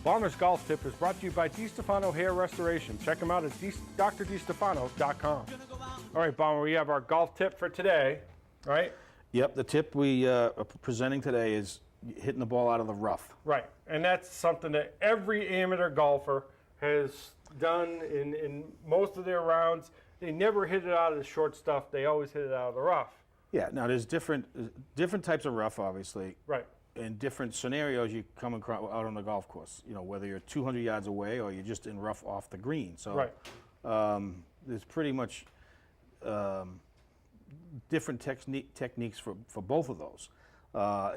Bomber's Golf Tip is brought to you by DiStefano Hair Restoration. Check them out at drdistefano.com. All right, Bomber, we have our golf tip for today, right? Yep, the tip we are presenting today is hitting the ball out of the rough. Right, and that's something that every amateur golfer has done in most of their rounds. They never hit it out of the short stuff. They always hit it out of the rough. Yeah, now there's different types of rough, obviously. Right. In different scenarios you come across out on the golf course. You know, whether you're 200 yards away or you're just in rough off the green. So right. There's pretty much different techniques for both of those.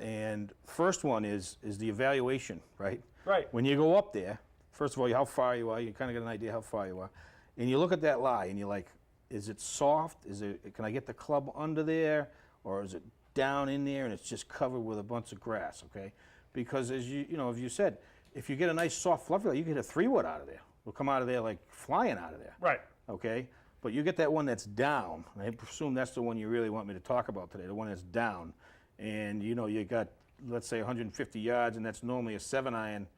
And first one is the evaluation, right? Right. When you go up there, first of all, how far you are, you kind of get an idea how far you are. And you look at that lie and you're like, is it soft? Can I get the club under there? Or is it down in there and it's just covered with a bunch of grass, okay? Because as you said, if you get a nice soft fluffy, you get a 3-wood out of there. It'll come out of there like flying out of there. Right. Okay? But you get that one that's down. I presume that's the one you really want me to talk about today, the one that's down. And you got, let's say 150 yards and that's normally a 7-iron,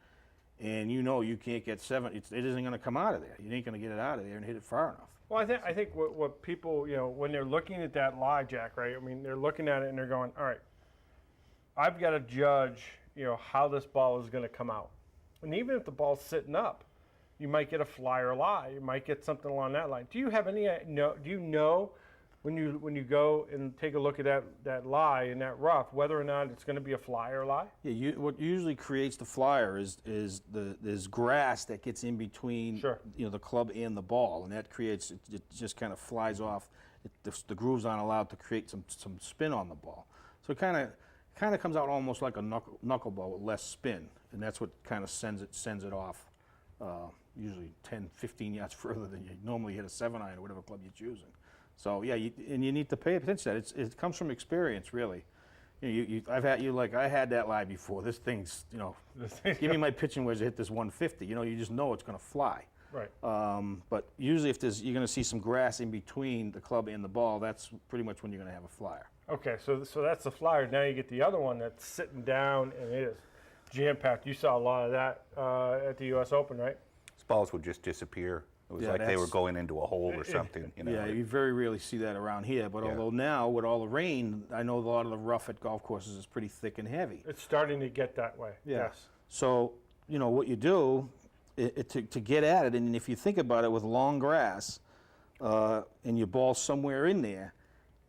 and you can't get 7, it isn't gonna come out of there. You ain't gonna get it out of there and hit it far enough. Well, I think what people, when they're looking at that lie, Jack, right? I mean, they're looking at it and they're going, all right, I've got to judge, how this ball is going to come out. And even if the ball's sitting up, you might get a fly or lie. You might get something along that line. Do you have any, do you know when you go and take a look at that lie in that rough, whether or not it's going to be a fly or lie? Yeah, what usually creates the flyer is there's grass that gets in between Sure. The club and the ball, and that creates it just kind of flies off. The grooves aren't allowed to create some spin on the ball, so it kind of comes out almost like a knuckleball with less spin, and that's what kind of sends it off. Usually 10, 15 yards further than you normally hit a 7-iron or whatever club you're choosing. So yeah, you need to pay attention to that. It comes from experience, really. I had that lie before. This thing's, give me my pitching wedge to hit this 150. You just know it's going to fly. Right. But usually, if you're going to see some grass in between the club and the ball, that's pretty much when you're going to have a flyer. Okay, so that's the flyer. Now you get the other one that's sitting down and it is jam-packed. You saw a lot of that at the U.S. Open, right? These balls would just disappear. It was like they were going into a hole or something. Yeah, you very rarely see that around here. But although now, with all the rain, I know a lot of the rough at golf courses is pretty thick and heavy. It's starting to get that way. Yeah. Yes. So, what you do to get at it, and if you think about it with long grass and your ball somewhere in there,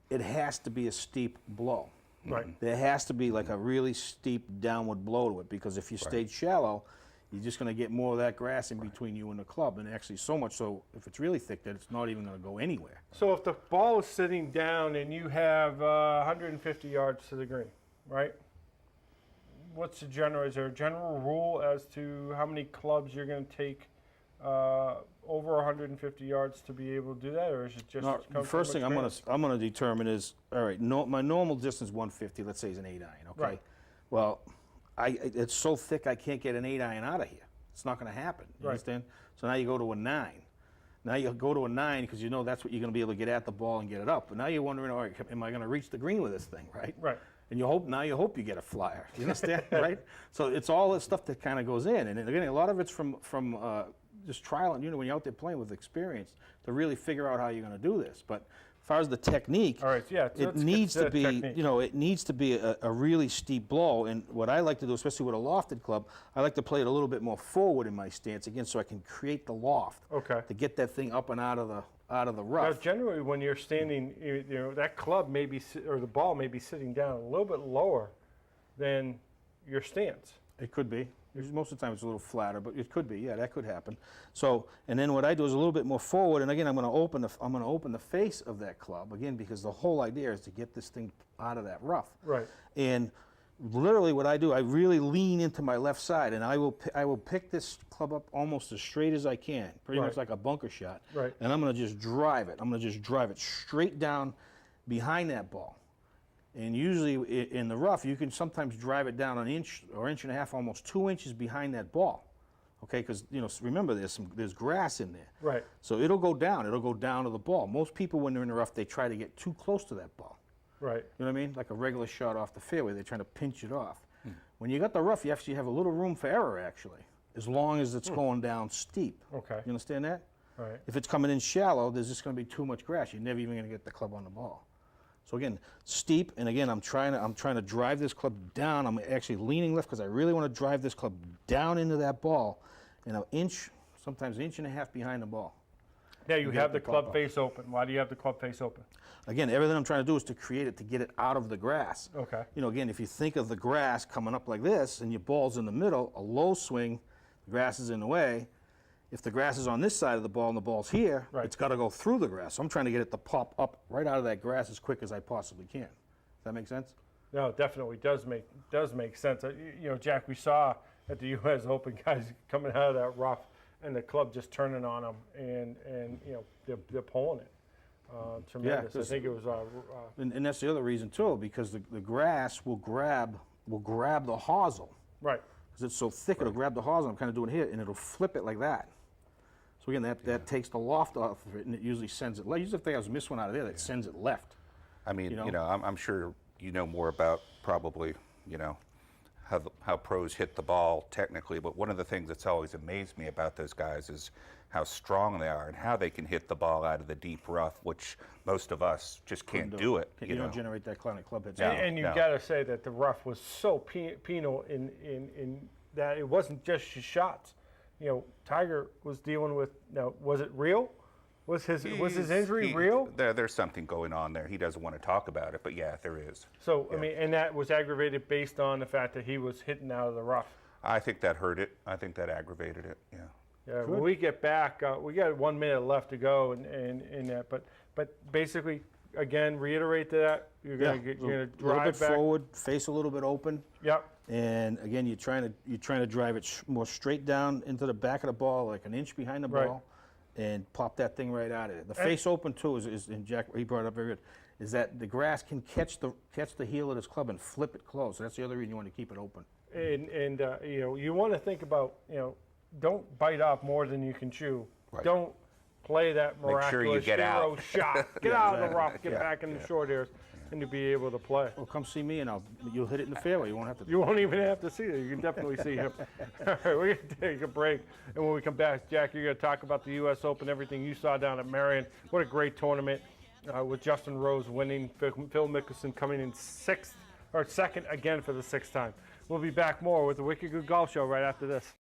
it has to be a steep blow. Right. There has to be like a really steep downward blow to it, because if you stayed shallow, you're just going to get more of that grass in between you and the club, and actually so much so, if it's really thick, that it's not even going to go anywhere. So if the ball is sitting down and you have 150 yards to the green, right? Is there a general rule as to how many clubs you're going to take over 150 yards to be able to do that, or is it just the first thing I'm going to determine is, all right, my normal distance 150, let's say, is an 8-iron, okay? Right. Well, it's so thick I can't get an 8-iron out of here. It's not going to happen. You understand? So now you go to a 9. Now you go to a 9 because that's what you're going to be able to get at the ball and get it up. But now you're wondering, all right, am I going to reach the green with this thing, right? Right. And you hope you get a flyer. You understand, right? So it's all this stuff that kind of goes in, and again, a lot of it's from just trial and when you're out there playing with experience to really figure out how you're going to do this. But as far as the technique, all right, yeah, it needs to be, it needs to be a really steep blow. And what I like to do, especially with a lofted club, I like to play it a little bit more forward in my stance, again, so I can create the loft. Okay. To get that thing up and out of the rough. Now, generally, when you're standing, that club may be, or the ball may be sitting down a little bit lower than your stance. It could be. Most of the time it's a little flatter, but it could be. Yeah, that could happen. So, and then what I do is a little bit more forward, and again, I'm going to open the face of that club again, because the whole idea is to get this thing out of that rough. Right. And literally, what I do, I really lean into my left side, and I will pick this club up almost as straight as I can, pretty much like a bunker shot. Right. And I'm going to just drive it. I'm going to just drive it straight down behind that ball. And usually in the rough, you can sometimes drive it down an inch or inch and a half, almost 2 inches behind that ball. Okay, because remember there's grass in there. Right. So it'll go down to the ball. Most people, when they're in the rough, they try to get too close to that ball. Right. You know what I mean? Like a regular shot off the fairway, they're trying to pinch it off. When you got the rough, you actually have a little room for error, actually. as long as it's going down steep. Okay. You understand that? Right. If it's coming in shallow, there's just going to be too much grass. You're never even going to get the club on the ball. So again, steep, and again, I'm trying to drive this club down. I'm actually leaning left because I really want to drive this club down into that ball, and an inch, sometimes an inch and a half behind the ball. Now you get have the the club pop-up. face open. Why do you have the club face open? Again, everything I'm trying to do is to create it, to get it out of the grass. Okay. You know, again, if you think of the grass coming up like this, and your ball's in the middle, a low swing, the grass is in the way. If the grass is on this side of the ball and the ball's here, Right. it's got to go through the grass. So I'm trying to get it to pop up right out of that grass as quick as I possibly can. Does that make sense? No, it definitely does make sense. You know, Jack, we saw at the U.S. Open guys coming out of that rough, and the club just turning on them, and you know they're pulling it. Tremendous. I 'cause- think it was. And that's the other reason too, because the grass will grab the hosel. Right. Because it's so thick, it'll grab the hosel. I'm kind of doing here, and it'll flip it like that. So again, that takes the loft off of it, and it usually sends it left. Usually if they have missed one out of there, that sends it left. I mean, You know? you know, I'm sure you know more about probably, you know, how pros hit the ball technically, but one of the things that's always amazed me about those guys is how strong they are and how they can hit the ball out of the deep rough, which most of us just can't do it. You know? don't generate that kind of club head. No. And you got to say that the rough was so penal in that it wasn't just your shots. You know, Tiger was dealing with. Now, was it real? Was his injury real? There's something going on there. He doesn't want to talk about it, but yeah, there is. So I mean, and that was aggravated based on the fact that he was hitting out of the rough. I think that hurt it. I think that aggravated it. Yeah. Yeah, when we get back, we got 1 minute left to go, in that. But basically, again, reiterate that you're gonna a drive little bit back. forward, face a little bit open. Yep. And again, you're trying to drive it more straight down into the back of the ball, like an inch behind the Right. ball, and pop that thing right out of it. The face open too is and Jack, he brought it up very good, is that the grass can catch the heel of this club and flip it close. So that's the other reason you want to keep it open. And you know, you want to think about, you know, don't bite off more than you can chew. Right. Don't play that Make miraculous sure you get hero out. shot. Get out of the rough. Get Yeah. back in the short areas, and to be able to play. Well, come see me and you'll hit it in the fairway. You won't have to. You won't even have to see it. You can definitely see him. All right, we're going to take a break. And when we come back, Jack, you're going to talk about the U.S. Open, everything you saw down at Marion. What a great tournament with Justin Rose winning, Phil Mickelson coming in second again for the sixth time. We'll be back more with the Wicked Good Golf Show right after this.